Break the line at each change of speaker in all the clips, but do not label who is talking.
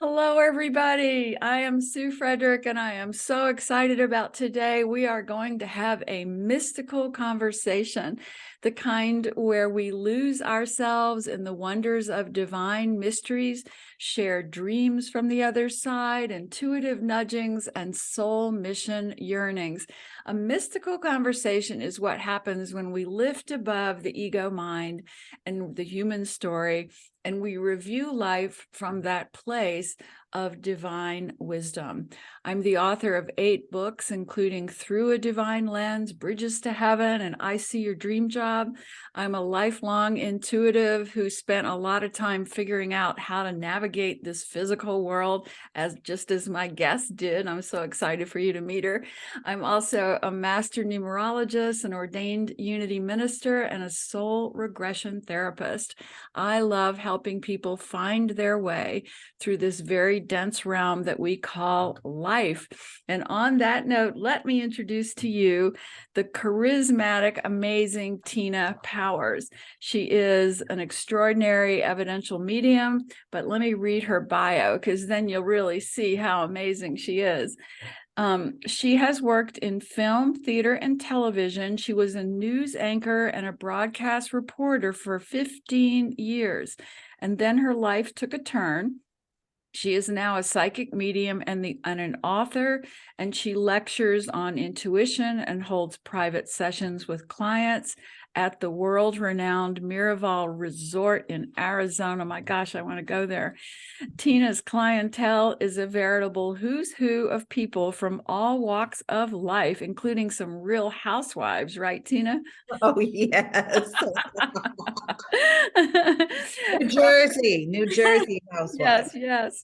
Hello, everybody. I am Sue Frederick, and I am so excited about today. We are going to have a mystical conversation, the kind where we lose ourselves in the wonders of divine mysteries, share dreams from the other side, intuitive nudgings, and soul mission yearnings. A mystical conversation is what happens when we lift above the ego mind and the human story, and we review life from that place of divine wisdom. I'm the author of 8 books, including Through a Divine Lens, Bridges to Heaven, and I See Your Dream Job. I'm a lifelong intuitive who spent a lot of time figuring out how to navigate this physical world, just as my guest did. I'm so excited for you to meet her. I'm also a master numerologist, an ordained unity minister, and a soul regression therapist. I love helping people find their way through this very dense realm that we call life. And on that note, let me introduce to you the charismatic, amazing Tina Powers. She is an extraordinary evidential medium, but let me read her bio, because then you'll really see how amazing she is. She has worked in film, theater, and television. She was a news anchor and a broadcast reporter for 15 years, and then her life took a turn. She is now a psychic medium and an author, and she lectures on intuition and holds private sessions with clients at the world-renowned Miraval Resort in Arizona. My gosh, I want to go there. Tina's clientele is a veritable who's who of people from all walks of life, including some real housewives, right, Tina?
Oh, yes. New Jersey housewife.
Yes.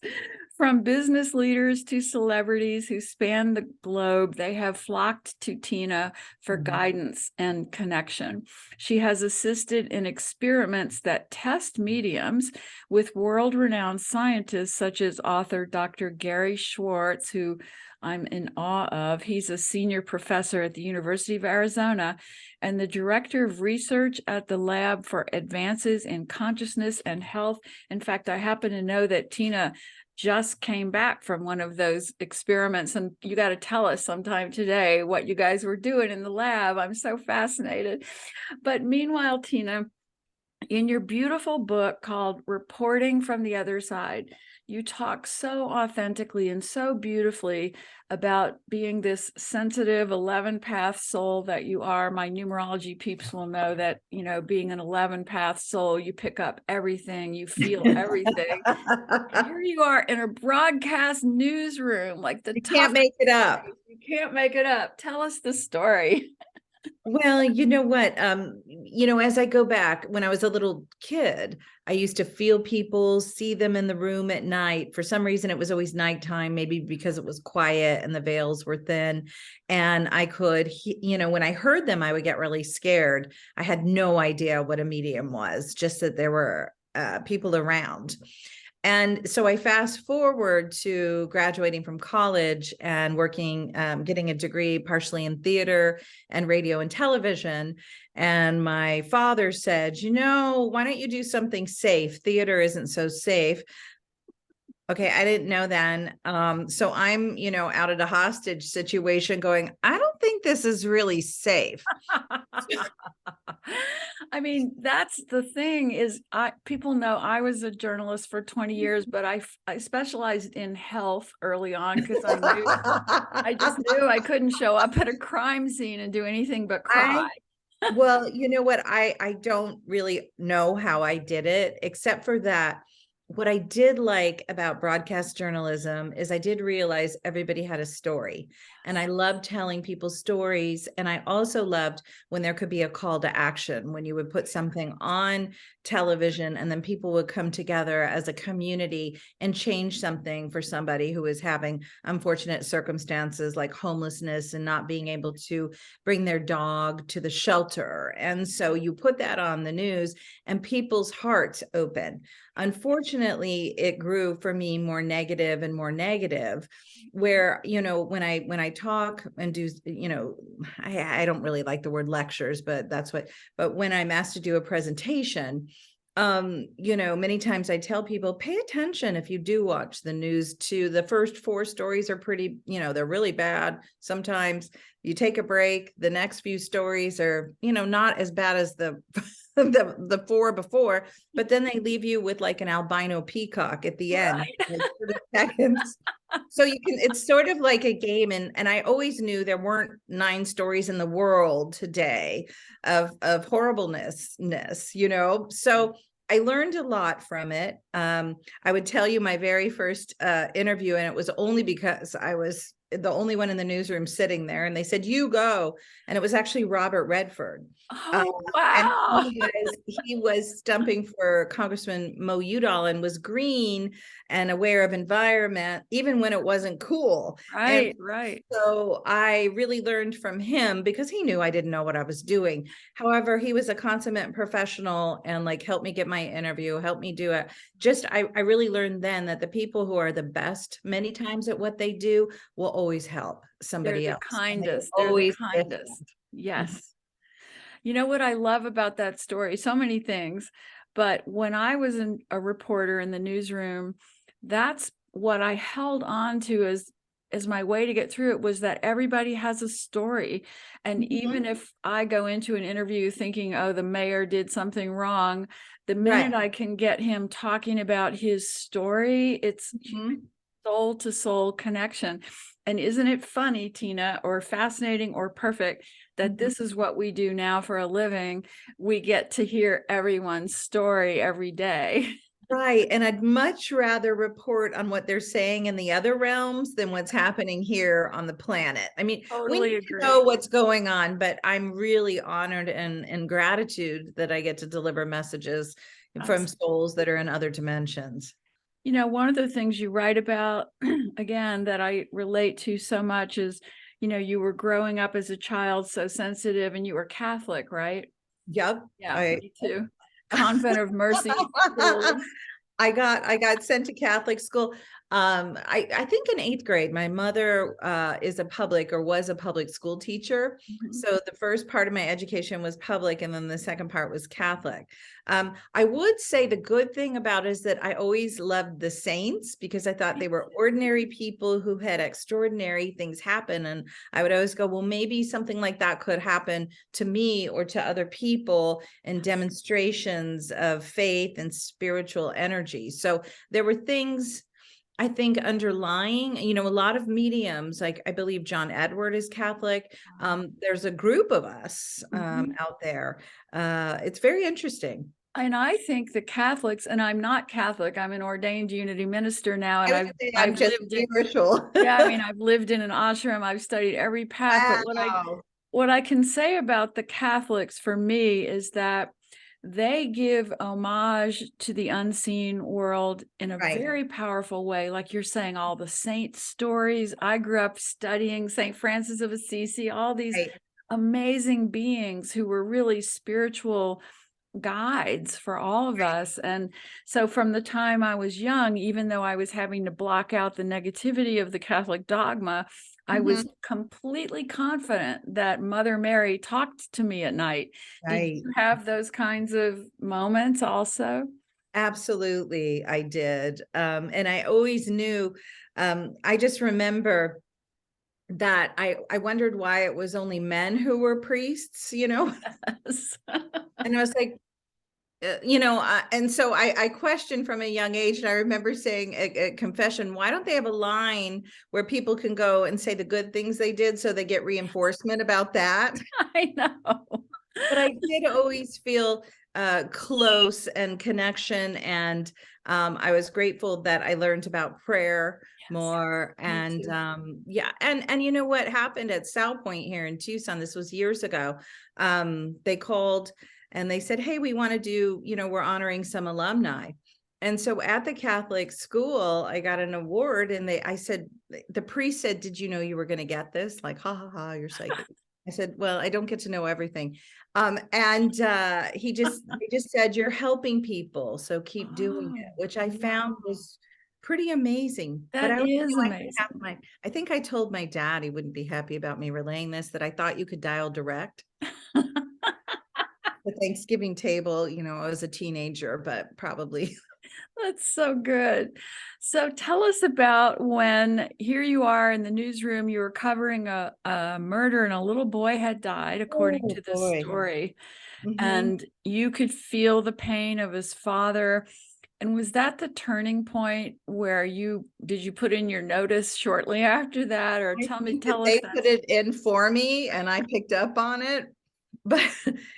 From business leaders to celebrities who span the globe, they have flocked to Tina for guidance and connection. She has assisted in experiments that test mediums with world-renowned scientists such as author Dr. Gary Schwartz, who I'm in awe of. He's a senior professor at the University of Arizona and the director of research at the Lab for Advances in Consciousness and Health. In fact, I happen to know that Tina just came back from one of those experiments, and you got to tell us sometime today what you guys were doing in the lab. I'm so fascinated. But meanwhile, Tina, in your beautiful book called Reporting from the Other Side, you talk so authentically and so beautifully about being this sensitive 11-path soul that you are. My numerology peeps will know that, being an 11-path soul, you pick up everything, you feel everything. Here you are in a broadcast newsroom, like the
You
top.
can't make it up.
You can't make it up. Tell us the story.
Well, you know what? As I go back, when I was a little kid, I used to feel people, see them in the room at night. For some reason, it was always nighttime, maybe because it was quiet and the veils were thin. And I could, when I heard them, I would get really scared. I had no idea what a medium was, just that there were people around. And so I fast forward to graduating from college and working, getting a degree partially in theater and radio and television. And my father said, why don't you do something safe? Theater isn't so safe. Okay, I didn't know then. So I'm, out at a hostage situation going, I don't think this is really safe.
I mean, that's the thing is people know I was a journalist for 20 years, but I specialized in health early on because I just knew I couldn't show up at a crime scene and do anything but cry.
Well, you know what? I don't really know how I did it, except for that. What I did like about broadcast journalism is I did realize everybody had a story, and I loved telling people stories. And I also loved when there could be a call to action, when you would put something on television and then people would come together as a community and change something for somebody who is having unfortunate circumstances like homelessness and not being able to bring their dog to the shelter. And so you put that on the news and people's hearts open. Unfortunately, it grew for me more negative and more negative, where, when I talk and do, I don't really like the word lectures, but when I'm asked to do a presentation, Many times I tell people, pay attention if you do watch the news too. The first 4 stories are pretty, they're really bad. Sometimes you take a break, the next few stories are, not as bad as the the 4 before, but then they leave you with like an albino peacock at the end,
Right.
like 30 seconds. So it's sort of like a game. And I always knew there weren't 9 stories in the world today of horribleness, so I learned a lot from it. I would tell you my very first interview, and it was only because I was the only one in the newsroom sitting there, and they said, "You go." And it was actually Robert Redford.
Oh,
And
wow.
he was stumping for Congressman Mo Udall and was green and aware of environment, even when it wasn't cool. And
Right.
so I really learned from him because he knew I didn't know what I was doing. However, he was a consummate professional and like helped me get my interview, helped me do it. I really learned then that the people who are the best many times at what they do will always help
They're
somebody
the
else. And they
kindest. They're the
always listen.
kindest.
Mhm.
Yes. You know what I love about that story? So many things. But when I was a reporter in the newsroom, that's what I held on to as my way to get through it, was that everybody has a story. And even
Mhm.
if I go into an interview thinking, oh, the mayor did something wrong, the minute
Right.
I can get him talking about his story, it's
Mhm.
soul to soul connection. And isn't it funny, Tina, or fascinating or perfect, that
Mhm.
this is what we do now for a living? We get to hear everyone's story every day.
Right. And I'd much rather report on what they're saying in the other realms than what's happening here on the planet. I mean, we
Totally
need to know
agree.
what's going on, but I'm really honored and gratitude that I get to deliver messages from souls that are in other dimensions.
You know, one of the things you write about, again, that I relate to so much is, you were growing up as a child so sensitive, and you were Catholic, right?
Yep.
Yeah,
I
me too. Convent of Mercy school.
I got sent to Catholic school. I think in 8th grade, my mother was a public school teacher.
Mhm.
So the first part of my education was public, and then the second part was Catholic. I would say the good thing about it is that I always loved the saints because I thought they were ordinary people who had extraordinary things happen. And I would always go, well, maybe something like that could happen to me or to other people in demonstrations of faith and spiritual energy. So there were things I think underlying, a lot of mediums, like I believe John Edward is Catholic. There's a group of us
Mhm.
out there. It's very interesting.
And I think the Catholics, and I'm not Catholic, I'm an ordained unity minister now, and
I was
I've
gonna say, I'm
I've
just
lived it.
spiritual.
Yeah, I mean, I've lived in an ashram, I've studied every path, but
Wow.
what I can say about the Catholics for me is that they give homage to the unseen world in a
Right.
very powerful way. Like you're saying, all the saint stories. I grew up studying St. Francis of Assisi, all these
Right.
amazing beings who were really spiritual guides for all of us. And so from the time I was young, even though I was having to block out the negativity of the Catholic dogma, I was
Mhm.
completely confident that Mother Mary talked to me at night. Did
Right.
you have those kinds of moments also?
Absolutely, I did. And I always knew, I just remember that I wondered why it was only men who were priests.
Yes.
And I was like, and so I questioned from a young age, and I remember saying at confession, why don't they have a line where people can go and say the good things they did so they get reinforcement about that?
I know.
But I did always feel close and connection, and I was grateful that I learned about prayer
Yes,
more.
me
And
too.
yeah, and you know what happened at South Point here in Tucson? This was years ago. They called and they said, "Hey, we want to do, we're honoring some alumni." And so at the Catholic school, I got an award, and I said, the priest said, "Did you know you were going to get this?" Like, ha ha ha, you're psychic. I said, "Well, I don't get to know everything." And they just said, "You're helping people, so keep doing
Oh,
it," which I
wow.
found was pretty amazing. But
That
I also
is
knew I could have
amazing.
I think I told my dad he wouldn't be happy about me relaying this, that I thought you could dial direct. the Thanksgiving table, you know, I was a teenager, but probably.
That's so good. So tell us about when here you are in the newsroom, you were covering a murder and a little boy had died, according
Oh
to this
boy.
story,
Mhm.
and you could feel the pain of his father. And was that the turning point where did you put in your notice shortly after that, or
I think that
tell us
they
that?
put it in for me and I picked up on it. But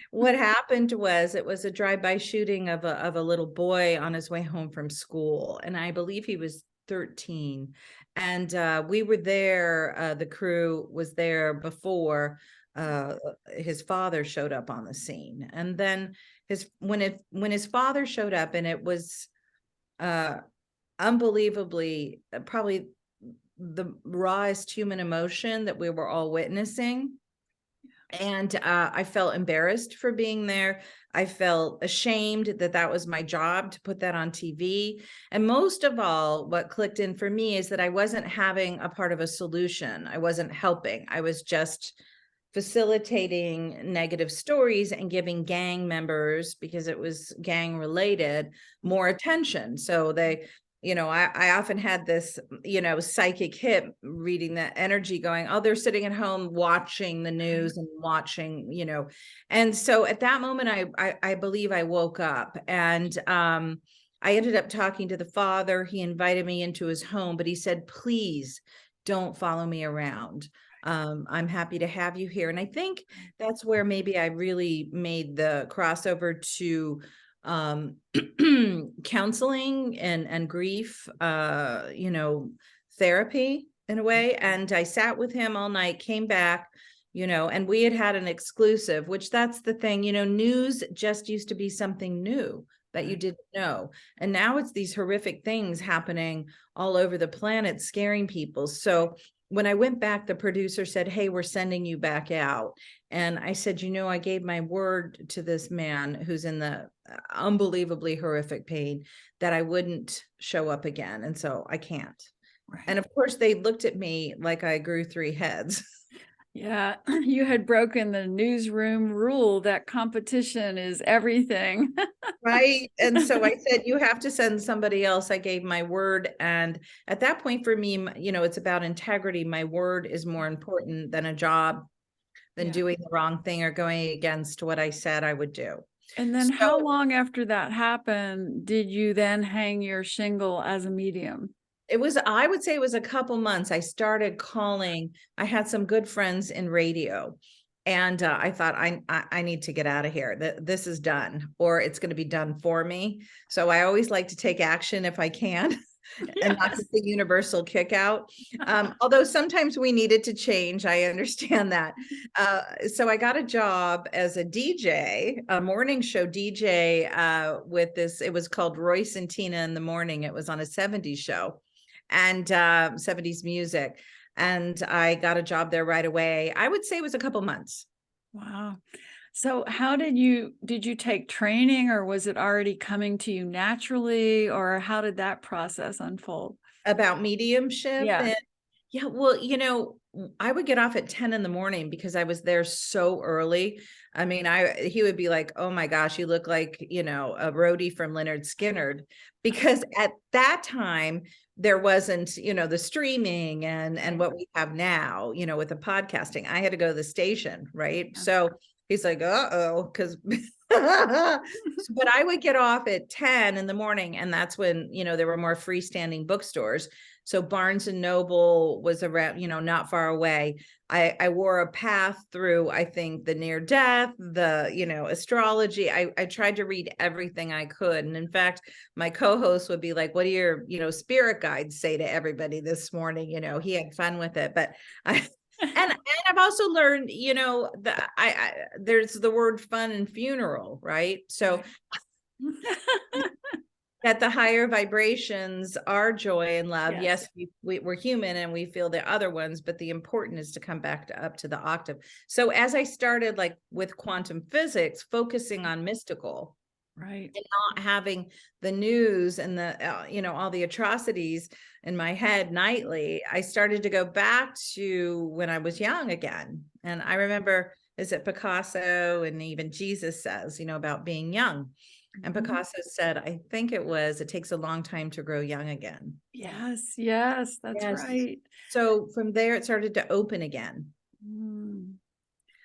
what happened was it was a drive-by shooting of a little boy on his way home from school, and I believe he was 13. And we were there, the crew was there before his father showed up on the scene. And then when his father showed up, and it was uh unbelievably probably the rawest human emotion that we were all witnessing. And I felt embarrassed for being there. I felt ashamed that that was my job to put that on TV. And most of all, what clicked in for me is that I wasn't having a part of a solution. I wasn't helping. I was just facilitating negative stories and giving gang members, because it was gang related, more attention. So they, you know, I often had this, you know, psychic hit reading that energy going, oh, they're sitting at home watching the news and watching, you know. And so at that moment, I believe I woke up, and I ended up talking to the father. He invited me into his home, but he said, please don't follow me around. I'm happy to have you here. And I think that's where maybe I really made the crossover to counseling and grief, you know, therapy in a way. And I sat with him all night, came back, you know, and we had an exclusive, which that's the thing, you know, news just used to be something new that you didn't know. And now it's these horrific things happening all over the planet, scaring people. So when I went back, the producer said, hey, we're sending you back out. And I said, you know, I gave my word to this man who's in the unbelievably horrific pain that I wouldn't show up again. And so I can't.
Right.
And of course, they looked at me like I grew 3 heads.
Yeah, you had broken the newsroom rule that competition is everything.
Right. And so I said, you have to send somebody else. I gave my word. And at that point for me, you know, it's about integrity. My word is more important than a job, than doing the wrong thing or going against what I said I would do.
And then how long after that happened did you then hang your shingle as a medium?
It was, I would say it was a couple months. I started calling. I had some good friends in radio, and I thought I need to get out of here. This is done, or it's going to be done for me. So I always like to take action if I can. And not just the universal kick out. Although sometimes we needed to change, I understand that. So I got a job as a DJ, a morning show DJ with this, it was called Royce and Tina in the Morning. It was on a 70s show and 70s music. And I got a job there right away. I would say it was a couple months.
Wow. So how did you take training, or was it already coming to you naturally, or how did that process unfold?
About mediumship.
Yeah.
And yeah, well, you know, I would get off at 10 in the morning because I was there so early. I mean, he would be like, oh my gosh, you look like, you know, a roadie from Leonard Skinner. Because at that time, there wasn't, you know, the streaming and what we have now, you know, with the podcasting. I had to go to the station, right? So he's like, uh-oh, because but I would get off at 10 in the morning, and that's when, you know, there were more freestanding bookstores. So Barnes and Noble was around, you know, not far away. I wore a path through, I think, the near death, the, you know, astrology. I tried to read everything I could. And in fact, my co-host would be like, what do your, you know, spirit guides say to everybody this morning? You know, he had fun with it, but and I've also learned, you know, that there's the word fun and funeral, right? So that the higher vibrations are joy and love. Yes, we're human and we feel the other ones, but the important is to come back up to the octave. So as I started like with quantum physics, focusing on mystical,
right,
and not having the news and the, you know, all the atrocities in my head nightly, I started to go back to when I was young again. And I remember is it Picasso, and even Jesus says, about being young. And
Mhm.
Picasso said, I think it takes a long time to grow young again.
Yes, yes, that's
Yes.
right.
So from there, it started to open again.
Mm.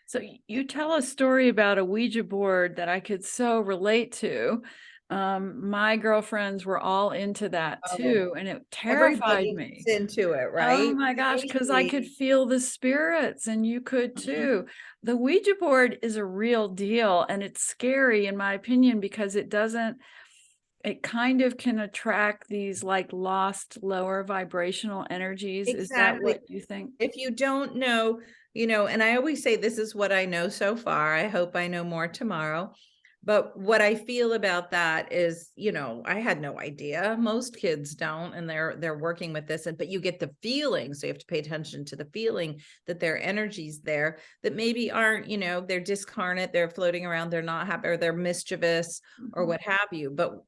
So you tell a story about a Ouija board that I could so relate to. My girlfriends were all into that
Oh,
too, and it terrified
everybody
me.
gets into it,
Oh
right?
my gosh, because I could
Crazy.
feel the spirits and you could
Mhm.
too. The Ouija board is a real deal, and it's scary in my opinion because it kind of can attract these like lost lower vibrational energies. Is that
Exactly.
what you think?
If you don't know, and I always say this is what I know so far. I hope I know more tomorrow. But what I feel about that is, I had no idea. Most kids don't, and they're working with this, but you get the feeling. So you have to pay attention to the feeling that their energy's there that maybe aren't, they're discarnate, they're floating around, they're not happy, or they're mischievous, or
Mhm.
what have you. But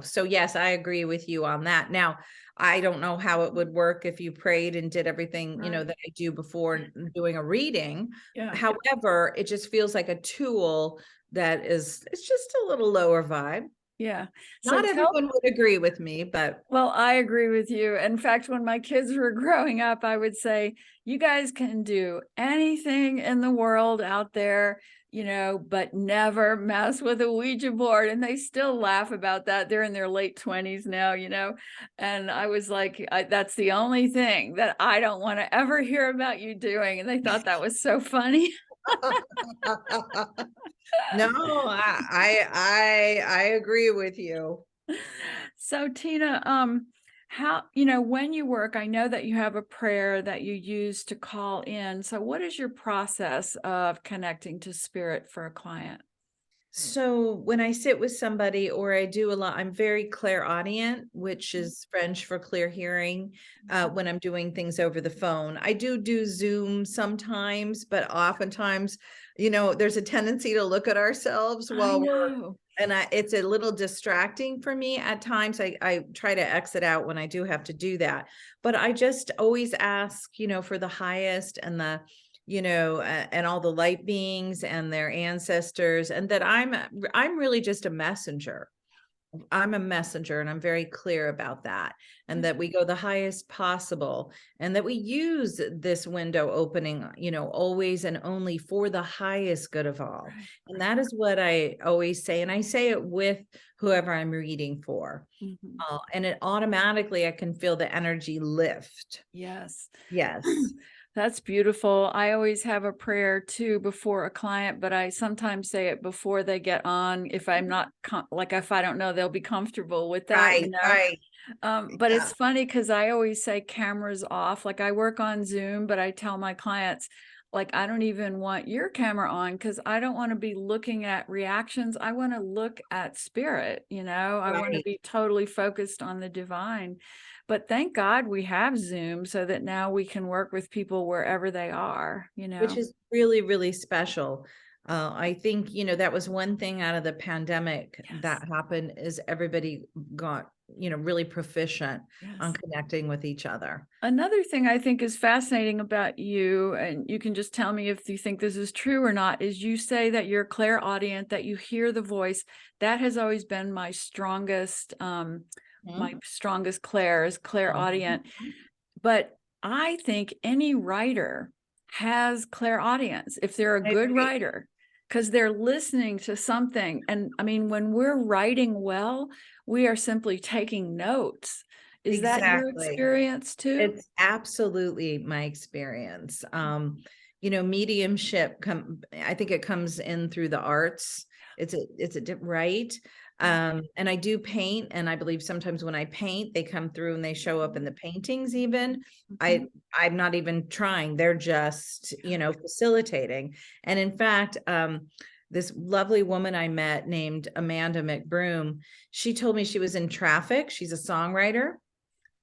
so yes, I agree with you on that. Now, I don't know how it would work if you prayed and did everything,
Right.
that I do before doing a reading.
Yeah.
However, it just feels like a tool it's just a little lower vibe.
Yeah. So
Not
tell
everyone would agree with me, but
Well, I agree with you. In fact, when my kids were growing up, I would say, you guys can do anything in the world out there, but never mess with a Ouija board. And they still laugh about that. They're in their late 20s now, and I was like, that's the only thing that I don't want to ever hear about you doing. And they thought that was so funny.
no, I agree with you.
So Tina, how, when you work, I know that you have a prayer that you use to call in. So what is your process of connecting to spirit for a client?
So when I sit with somebody or I do a lot, I'm very clairaudient, which is French for clear hearing, when I'm doing things over the phone. I do Zoom sometimes, but oftentimes, there's a tendency to look at ourselves
I
while
know.
it's a little distracting for me at times. I try to exit out when I do have to do that, but I just always ask, for the highest and and all the light beings and their ancestors, and that I'm really just a messenger. I'm a messenger, and I'm very clear about that. And that we go the highest possible, and that we use this window opening, always and only for the highest good of all.
Right,
And
right.
that is what I always say. And I say it with whoever I'm reading for.
Mhm.
And it automatically, I can feel the energy lift.
Yes.
Yes.
That's beautiful. I always have a prayer too before a client, but I sometimes say it before they get on if I'm not like if I don't know they'll be comfortable with that,
Right, right.
But
Yeah.
it's funny because I always say cameras off. Like I work on Zoom, but I tell my clients, like, I don't even want your camera on because I don't want to be looking at reactions. I want to look at spirit, I want to
Right.
be totally focused on the divine. But thank God we have Zoom so that now we can work with people wherever they are.
Which is really, really special. I think, that was one thing out of the pandemic
Yes.
that happened is everybody got, really proficient on
Yes.
connecting with each other.
Another thing I think is fascinating about you, and you can just tell me if you think this is true or not, is you say that you're clairaudient, that you hear the voice. That has always been my
Mhm.
strongest clair is clairaudient.
Mhm.
But I think any writer has clairaudience if they're a
I
good
agree.
writer, because they're listening to something. And I mean, when we're writing well, we are simply taking notes. Is that your
Exactly.
experience too?
It's absolutely my experience. Mediumship I think it comes in through the arts. Right. And I do paint, and I believe sometimes when I paint, they come through and they show up in the paintings even.
Mhm.
I'm not even trying. They're just, facilitating. And in fact, this lovely woman I met named Amanda McBroom, she told me she was in traffic. She's a songwriter,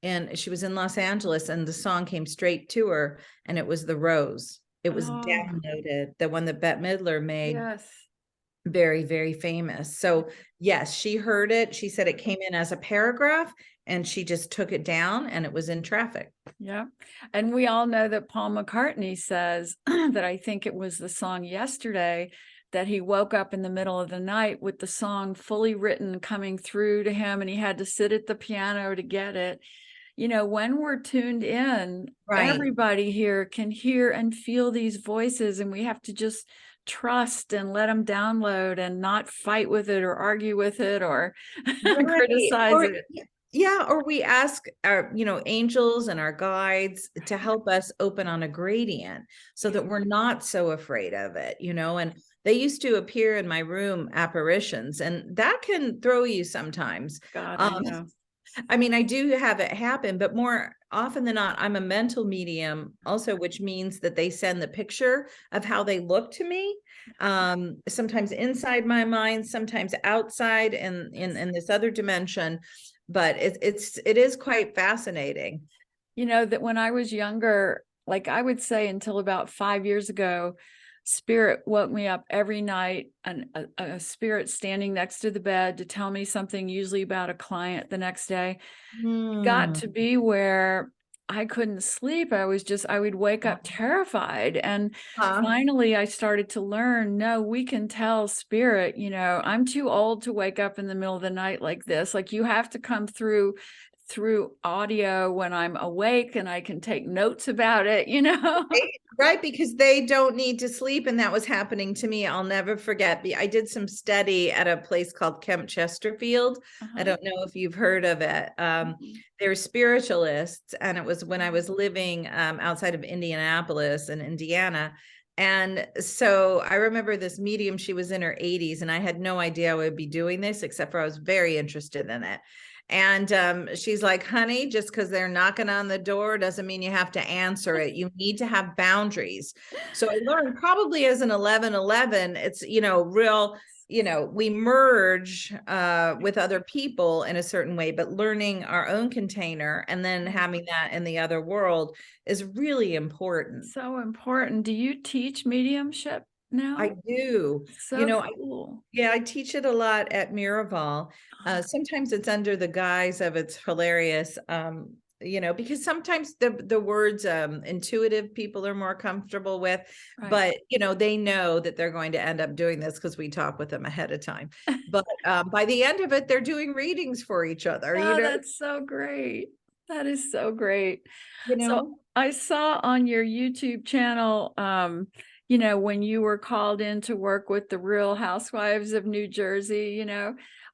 and she was in Los Angeles, and the song came straight to her, and it was The Rose. It was
Oh,
downloaded, the one that Bette Midler made.
yes.
Very, very famous. So yes, she heard it. She said it came in as a paragraph and she just took it down and it was in traffic.
Yeah. And we all know that Paul McCartney says that, I think it was the song Yesterday, that he woke up in the middle of the night with the song fully written coming through to him, and he had to sit at the piano to get it. You know, when we're tuned in,
Right.
everybody here can hear and feel these voices, and we have to just trust and let them download and not fight with it or argue with it or
Right.
criticize
Or,
it.
yeah, or we ask our, angels and our guides to help us open on a gradient so that we're not so afraid of it, and they used to appear in my room, apparitions, and that can throw you sometimes.
God, I know.
I mean, I do have it happen, but more often than not, I'm a mental medium also, which means that they send the picture of how they look to me. Sometimes inside my mind, sometimes outside in this other dimension. But it is quite fascinating.
You know, that when I was younger, like I would say until about 5 years ago, spirit woke me up every night, and a spirit standing next to the bed to tell me something, usually about a client the next day. It got to be where I couldn't sleep. I would wake up terrified. And finally I started to learn, no, we can tell spirit, I'm too old to wake up in the middle of the night like this. Like, you have to come through audio when I'm awake and I can take notes about it,
Right, because they don't need to sleep. And that was happening to me. I'll never forget. I did some study at a place called Kemp Chesterfield. I don't know if you've heard of it. They're spiritualists. And it was when I was living outside of Indianapolis in Indiana. And so I remember this medium, she was in her 80s, and I had no idea I would be doing this, except for I was very interested in it. And she's like, honey, just because they're knocking on the door doesn't mean you have to answer it. You need to have boundaries. So I learned, probably as an 1111, it's, real, we merge with other people in a certain way, but learning our own container and then having that in the other world is really important.
So important. Do you teach mediumship now?
I do.
So cool.
I teach it a lot at Miraval. Sometimes it's under the guise of it's hilarious, because sometimes the words intuitive people are more comfortable with, but they know that they're going to end up doing this because we talk with them ahead of time. But by the end of it, they're doing readings for each other.
Oh, that's so great. That is so great. So I saw on your YouTube channel, when you were called in to work with the Real Housewives of New Jersey,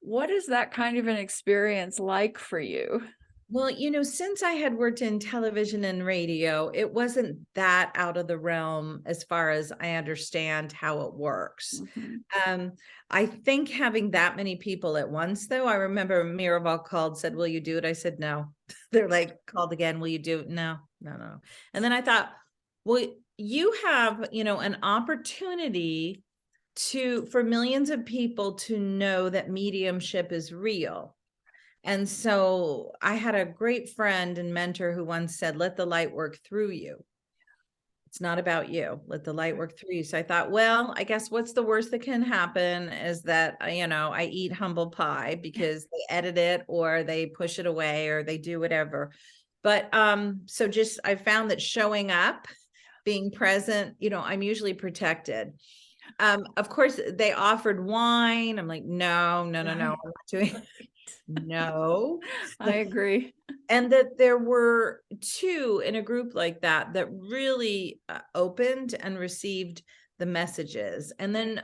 what is that kind of an experience like for you?
Well, since I had worked in television and radio, it wasn't that out of the realm as far as I understand how it works. I think having that many people at once, though, I remember Miraval called, said, will you do it? I said, no. They're like, called again, will you do it? No. And then I thought, well, you have, an opportunity for millions of people to know that mediumship is real. And so I had a great friend and mentor who once said, let the light work through you. It's not about you. Let the light work through you. So I thought, well, I guess what's the worst that can happen is that, I eat humble pie because they edit it or they push it away or they do whatever. But so just I found that showing up, being present, I'm usually protected. Of course, they offered wine. I'm like, no, I'm not doing it. No,
I agree.
And that there were two in a group like that really opened and received the messages. And then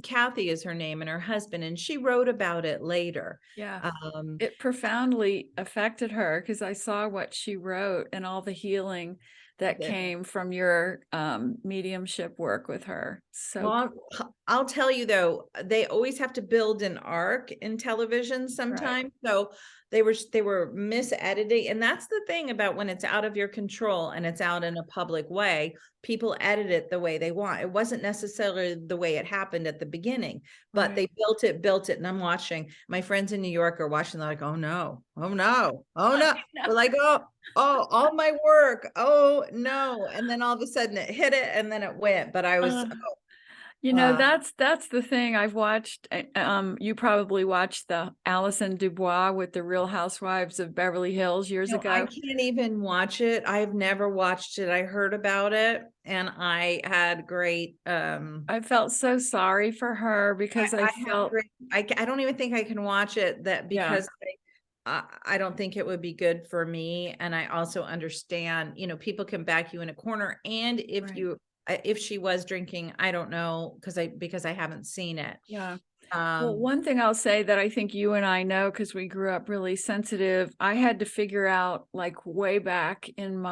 Kathy is her name, and her husband, and she wrote about it later.
Yeah. It profoundly affected her because I saw what she wrote and all the healing that came from your mediumship work with her. So
well, I'll tell you though, they always have to build an arc in television sometimes. So they were misediting. And that's the thing about when it's out of your control and it's out in a public way, people edit it the way they want. It wasn't necessarily the way it happened at the beginning, but they built it. And I'm watching, my friends in New York are watching. They're like, oh no. We're like, oh, all my work. Oh no. And then all of a sudden it hit it and then it went. But I was,
That's the thing. I've watched, you probably watched the Alison Dubois with the Real Housewives of Beverly Hills years
I
ago.
can't even watch it. I've never watched it. I heard about it and I had great
I felt so sorry for her because I
I have
felt,
great I don't even think I can watch it that
yeah,
because I don't think it would be good for me. And I also understand, people can back you in a corner. And
right.
if she was drinking, I don't know because I haven't seen it.
Yeah. Well,
Um,
one thing I'll say that I think you and I know, because we grew up really sensitive, I had to figure out like way back in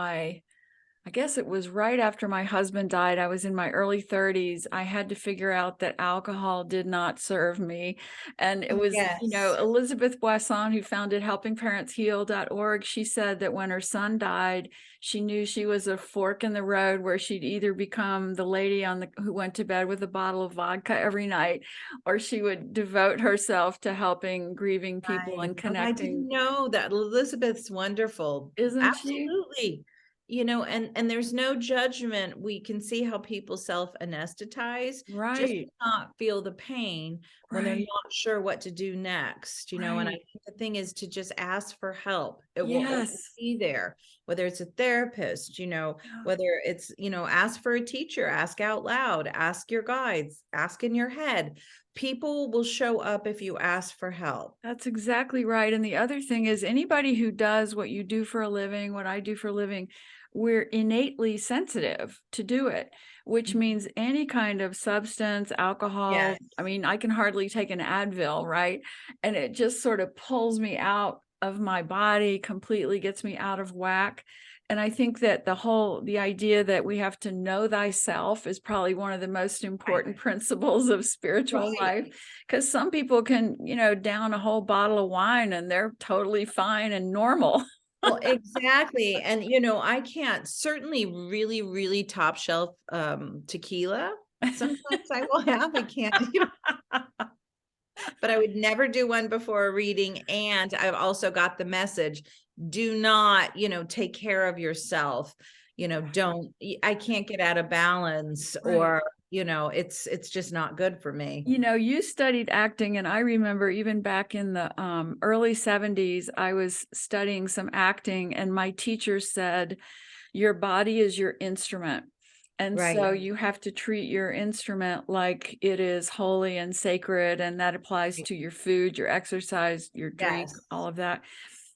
I guess it was right after my husband died. I was in my early 30s. I had to figure out that alcohol did not serve me. And it was,
yes.
Elizabeth Wesson, who founded helpingparentsheal.org. She said that when her son died, she knew she was a fork in the road where she'd either become the lady who went to bed with a bottle of vodka every night, or she would devote herself to helping grieving people
Right.
and
Oh, I
connecting.
didn't know that. Elizabeth's wonderful.
Isn't she?
Absolutely. And there's no judgment. We can see how people self-anesthetize just to
Right.
not feel the pain when they're
Right.
not sure what to do next, and I
Right.
think the thing is to just ask for help. It will always
Yes.
be there, whether it's a therapist,
Yeah.
whether it's, ask for a teacher, ask out loud, ask your guides, ask in your head. People will show up if you ask for help.
That's exactly right. And the other thing is, anybody who does what you do for a living, what I do for a living, we're innately sensitive to do it, which means any kind of substance, alcohol.
Yes.
I mean, I can hardly take an Advil, right? And it just sort of pulls me out of my body completely, gets me out of whack. And I think that the idea that we have to know thyself is probably one of the most important principles of spiritual
Right.
life. Because some people can, down a whole bottle of wine and they're totally fine and normal.
Well, exactly. And I can't certainly really, really top shelf tequila. Sometimes I will have, I can't, but I would never do one before a reading. And I've also got the message, do not, take care of yourself. Don't, I can't get out of balance
Right.
or, it's just not good for me.
You studied acting, and I remember even back in the early 70s, I was studying some acting, and my teacher said, your body is your instrument. And
Right.
so you have to treat your instrument like it is holy and sacred. And that applies to your food, your exercise, your drink,
Yes.
all of that.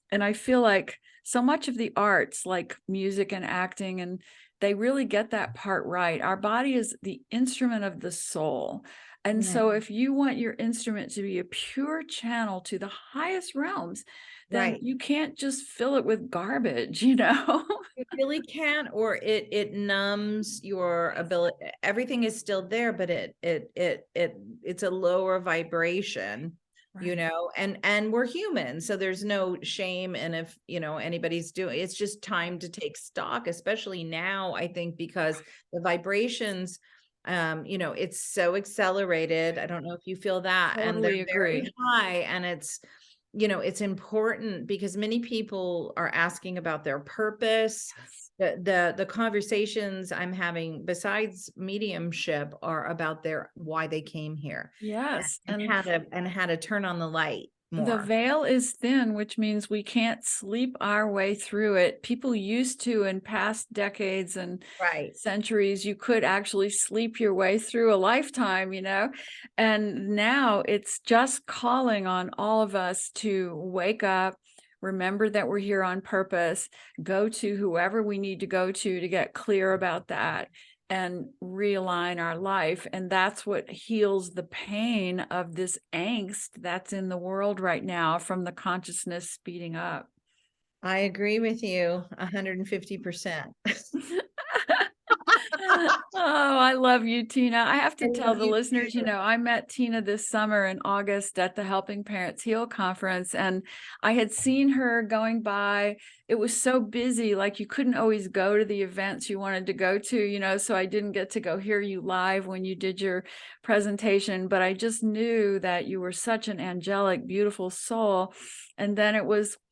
And I feel like so much of the arts, like music and acting, and they really get that part right. Our body is the instrument of the soul. And
Yeah.
so if you want your instrument to be a pure channel to the highest realms, then
Right.
you can't just fill it with garbage,
It really can, or it numbs your ability. Everything is still there, but it's a lower vibration,
Right.
and we're human, so there's no shame. And if anybody's doing, it's just time to take stock, especially now, I think, because the vibrations, it's so accelerated. I don't know if you feel that, and they're
Totally
very
agree.
high, and it's important because many people are asking about their purpose.
Yes.
The conversations I'm having besides mediumship are about why they came here,
Yes.
and how to turn on the light
The
more.
veil is thin, which means we can't sleep our way through it. People used to, in past decades and
Right.
centuries, you could actually sleep your way through a lifetime, and now it's just calling on all of us to wake up, remember that we're here on purpose, go to whoever we need to go to get clear about that, and realign our life. And that's what heals the pain of this angst that's in the world right now from the consciousness speeding up.
I agree with you 150%.
Oh, I love you, Tina. I have
I
to tell
love
the
you
listeners,
too.
I met Tina this summer in August at the Helping Parents Heal conference, and I had seen her going by. It was so busy, like you couldn't always go to the events you wanted to go to, so I didn't get to go hear you live when you did your presentation, but I just knew that you were such an angelic, beautiful soul. And then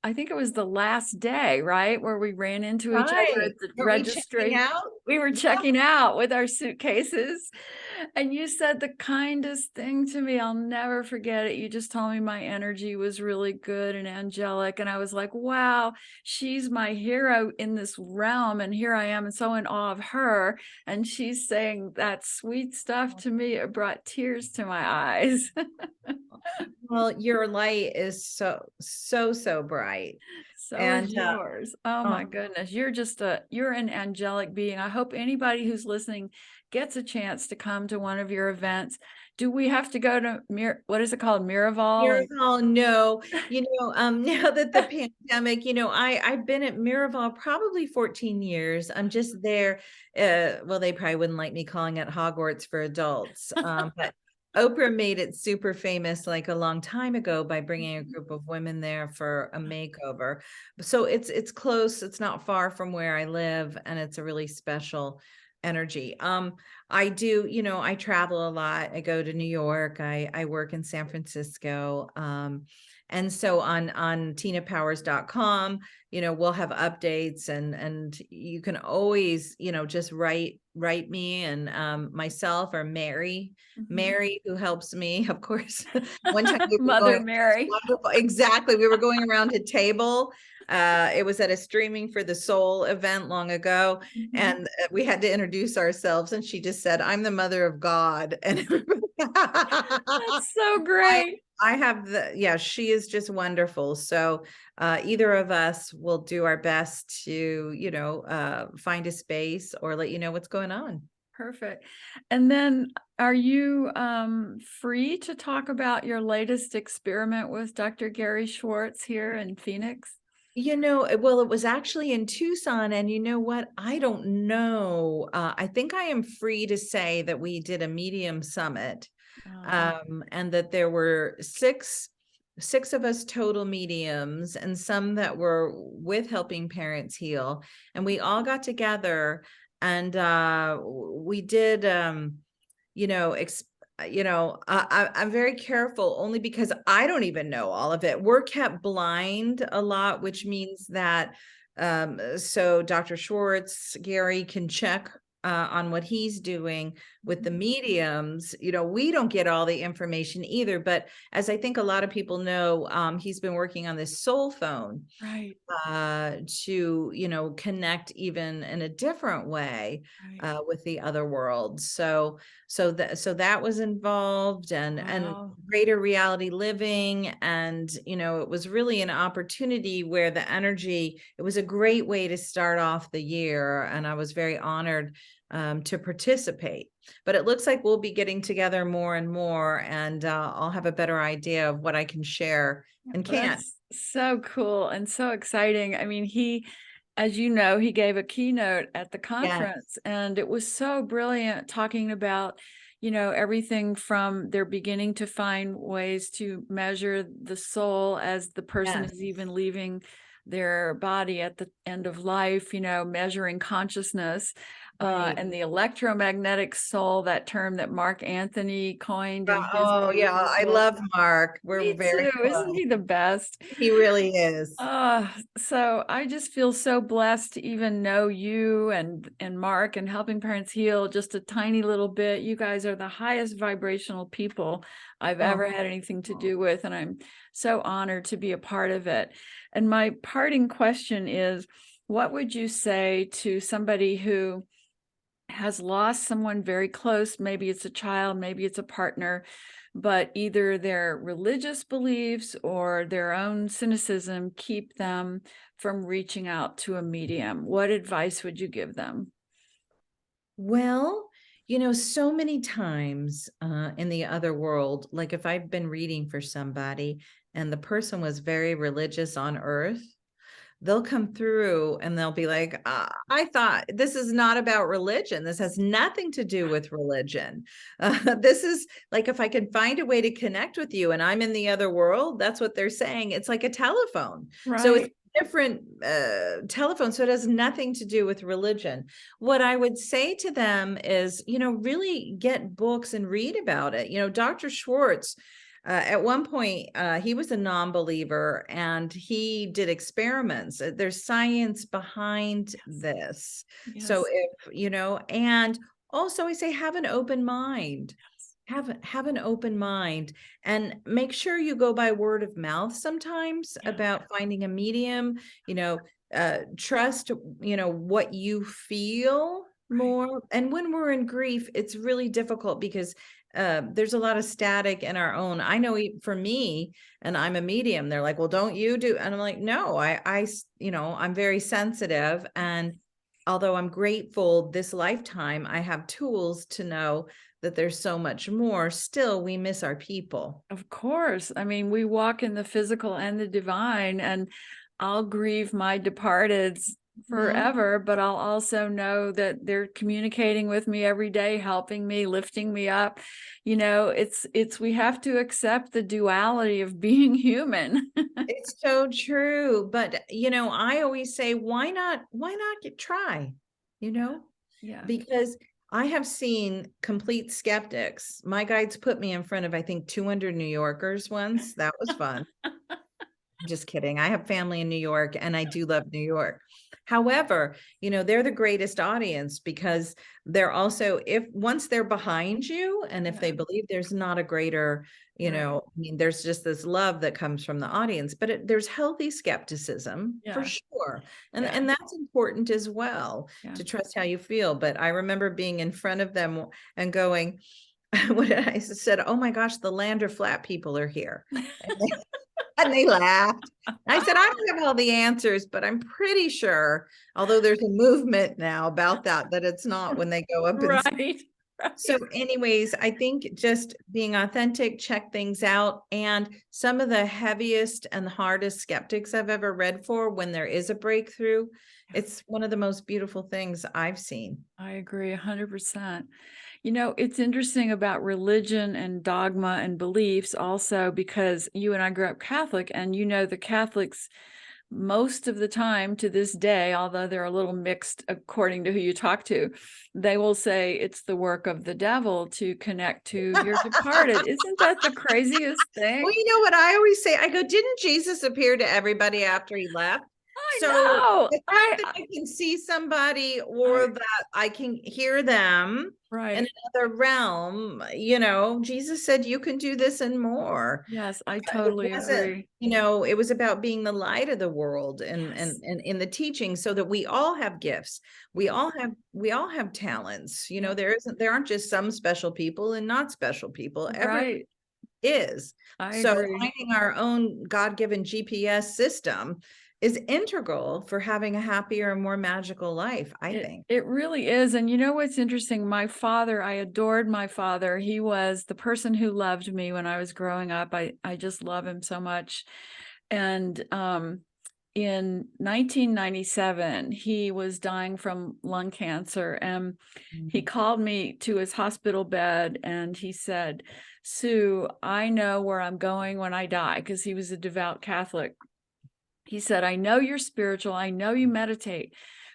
I think it was the last day, right, where we ran into each other
Right.
at the
Are we checking
registry.
out?
We were
Yeah.
checking out with our suitcases. And you said the kindest thing to me. I'll never forget it. You just told me my energy was really good and angelic. And I was like, wow, she's my hero in this realm. And here I am and so in awe of her. And she's saying that sweet stuff to me. It brought tears to my eyes.
Well, your light is so bright.
So is
And
yours. Oh
oh,
my goodness. You're an angelic being. I hope anybody who's listening gets a chance to come to one of your events. Do we have to go to what is it called? Miraval?
Miraval, no, now that the pandemic, I've been at Miraval probably 14 years. I'm just there. Well, they probably wouldn't like me calling it Hogwarts for adults. But Oprah made it super famous like a long time ago by bringing a group of women there for a makeover. So it's close. It's not far from where I live, and it's a really special energy. I do, I travel a lot. I go to New York. I work in San Francisco. And so on tinapowers.com, we'll have updates, and you can always, just write me and myself or Mary, who helps me, of course. One time we were
Mother
going,
Mary.
wonderful. Exactly. We were going around a table. It was at a Streaming for the Soul event long ago. And we had to introduce ourselves. And she just said, I'm the mother of God. And
That's so great.
I have she is just wonderful. So either of us will do our best to, find a space or let you know what's going on.
Perfect. And then are you free to talk about your latest experiment with Dr. Gary Schwartz here in Phoenix?
Well, it was actually in Tucson, and you know what? I don't know. I think I am free to say that we did a medium summit, and that there were six of us total mediums, and some that were with Helping Parents Heal, and we all got together and we did, I'm very careful only because I don't even know all of it. We're kept blind a lot, which means that so Dr. Schwartz, Gary can check on what he's doing with the mediums. We don't get all the information either, but as I think a lot of people know, he's been working on this soul phone,
Right.
To connect even in a different way,
Right.
with the other world. So that was involved, and
Wow.
greater reality living, and it was really an opportunity where the energy, it was a great way to start off the year, and I was very honored to participate. But it looks like we'll be getting together more and more, and I'll have a better idea of what I can share and can't.
That's so cool and so exciting. I mean, as you know, he gave a keynote at the conference, and it was so brilliant, talking about, everything from their beginning to find ways to measure the soul as the person is even leaving their body at the end of life, measuring consciousness, and the electromagnetic soul, that term that Marc Anthony coined in his
Oh yeah, I
book.
love Mark. We're
Me
very
too. Isn't he the best?
He really is.
So I just feel so blessed to even know you and Mark and Helping Parents Heal just a tiny little bit. You guys are the highest vibrational people I've ever had anything to do with, and I'm so honored to be a part of it. And my parting question is, what would you say to somebody who has lost someone very close? Maybe it's a child, maybe it's a partner, but either their religious beliefs or their own cynicism keep them from reaching out to a medium. What advice would you give them?
Well, so many times in the other world, like if I've been reading for somebody and the person was very religious on earth, they'll come through and they'll be like, I thought this is not about religion. This has nothing to do with religion. This is like, if I can find a way to connect with you and I'm in the other world, that's what they're saying. It's like a telephone.
Right.
So it's different telephone. So it has nothing to do with religion. What I would say to them is, really get books and read about it. Dr. Schwartz, at one point, he was a non-believer and he did experiments. There's science behind this. So and Also, I say have an open mind. Have an open mind, and make sure you go by word of mouth sometimes
Yeah.
about finding a medium, you know, trust, what you feel
Right.
more. And when we're in grief, it's really difficult because there's a lot of static in our own. I know for me, and I'm a medium, they're like, well, don't you do? And I'm like, no, I'm very sensitive. And although I'm grateful this lifetime, I have tools to know that there's so much more. Still, we miss our people.
Of course. I mean, we walk in the physical and the divine, and I'll grieve my departeds
Mhm.
forever, but I'll also know that they're communicating with me every day, helping me, lifting me up. We have to accept the duality of being human.
It's so true. But, I always say, why not try, you know,
Yeah.
because I have seen complete skeptics. My guides put me in front of, I think, 200 New Yorkers once. That was fun. Just kidding. I have family in New York and I do love New York. However, they're the greatest audience because they're also, if once they're behind you and if they
Yeah.
believe, there's not a greater,
Right.
there's just this love that comes from the audience, but there's healthy skepticism for
Yeah.
sure. And
Yeah.
and that's important as well,
Yeah.
to trust how you feel. But I remember being in front of them and going, what I said, oh my gosh, the Lander flat people are here. And they laughed. I said, I don't have all the answers, but I'm pretty sure, although there's a movement now about that it's not when they go up and
Right.
so
Right.
anyways, I think just being authentic, check things out. And some of the heaviest and hardest skeptics I've ever read for, when there is a breakthrough, it's one of the most beautiful things I've seen.
I agree 100%. It's interesting about religion and dogma and beliefs also, because you and I grew up Catholic, and the Catholics most of the time to this day, although they're a little mixed according to who you talk to, they will say it's the work of the devil to connect to your departed. Isn't that the craziest
Well,
thing?
you know what I always say? I go, didn't Jesus appear to everybody after he left?
I
So
know.
the fact that I can see somebody or
I
that I can hear them in
right.
another realm, Jesus said, you can do this and more.
Yes, I
It
totally
wasn't,
agree.
it was about being the light of the world
Yes.
and in the teaching, so that we all have gifts. We
Yeah.
all have talents.
Yeah.
There aren't just some special people and not special people. Everyone
Right.
is.
I
So
agree.
finding our own God-given GPS system is integral for having a happier and more magical life, I
It
think.
it really is. And you know what's interesting? My father, I adored my father. He was the person who loved me when I was growing up. I just love him so much. And in 1997, he was dying from lung cancer, and he
Mhm.
called me to his hospital bed and he said, "Sue, I know where I'm going when I die," because he was a devout Catholic. He said, "I know you're spiritual. I know you meditate,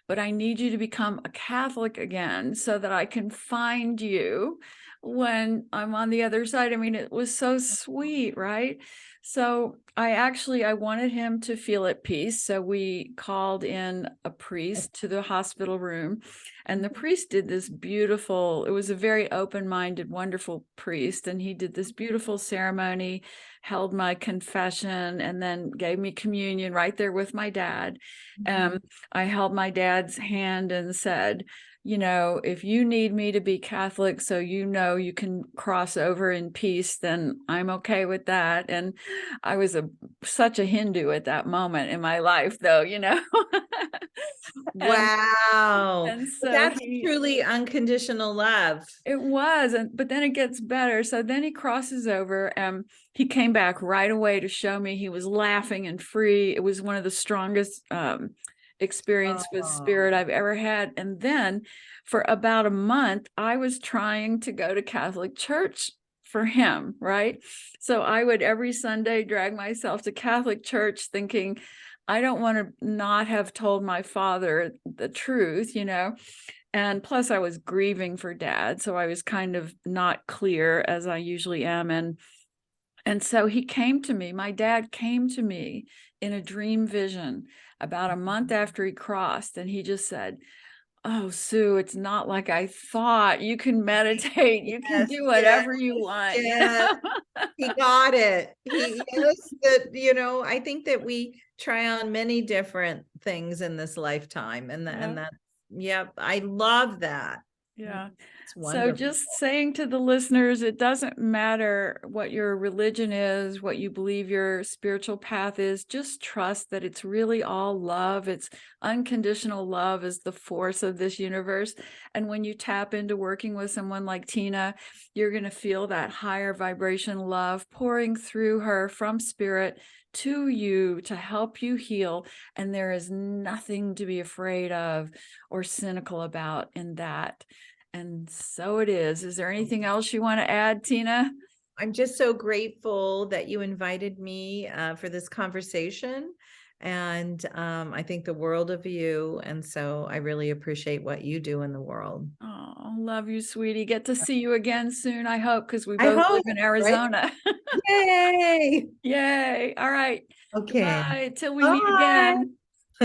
but I need you to become a Catholic again so that I can find you when I'm on the other side." I mean, it was so sweet, right? So I wanted him to feel at peace. So we called in a priest to the hospital room, and the priest did this beautiful, it was a very open-minded, wonderful priest. And he did this beautiful ceremony, held my confession, and then gave me communion right there with my dad.
Mhm.
I held my dad's hand and said, if you need me to be Catholic so you can cross over in peace, then I'm okay with that. And I was such a Hindu at that moment in my life, though. and
Wow.
and
But
so
that's
he
truly unconditional love.
it was, but then it gets better. So then he crosses over, and he came back right away to show me. He was laughing and free. It was one of the strongest experience with spirit
Oh.
I've ever had. And then for about a month, I was trying to go to Catholic church for him, right? So I would every Sunday drag myself to Catholic church thinking, I don't want to not have told my father the truth. And plus I was grieving for dad, so I was kind of not clear, as I usually am. And so he came to me, my dad came to me in a dream vision about a month after he crossed, and he just said, Oh, Sue, it's not like I thought. You can meditate. You can
Yes,
do
yes,
whatever you want.
yes. He got it. He yes, that I think that we try on many different things in this lifetime, and
Yeah.
that's yep. I love that.
Yeah.
It's
So
wonderful.
just saying to the listeners, it doesn't matter what your religion is, what you believe your spiritual path is, just trust that it's really all love. It's unconditional love is the force of this universe. And when you tap into working with someone like Tina, you're going to feel that higher vibration love pouring through her from spirit to you to help you heal. And there is nothing to be afraid of or cynical about in that. And so it is. Is there anything else you want to add, Tina?
I'm just so grateful that you invited me for this conversation. And I think the world of you. And so I really appreciate what you do in the world.
Oh, love you, sweetie. Get to see you again soon, I hope, because we
I
both live
hope,
in
right?
Arizona.
Yay.
Yay. All right.
Okay.
Goodbye till we meet
Bye.
again.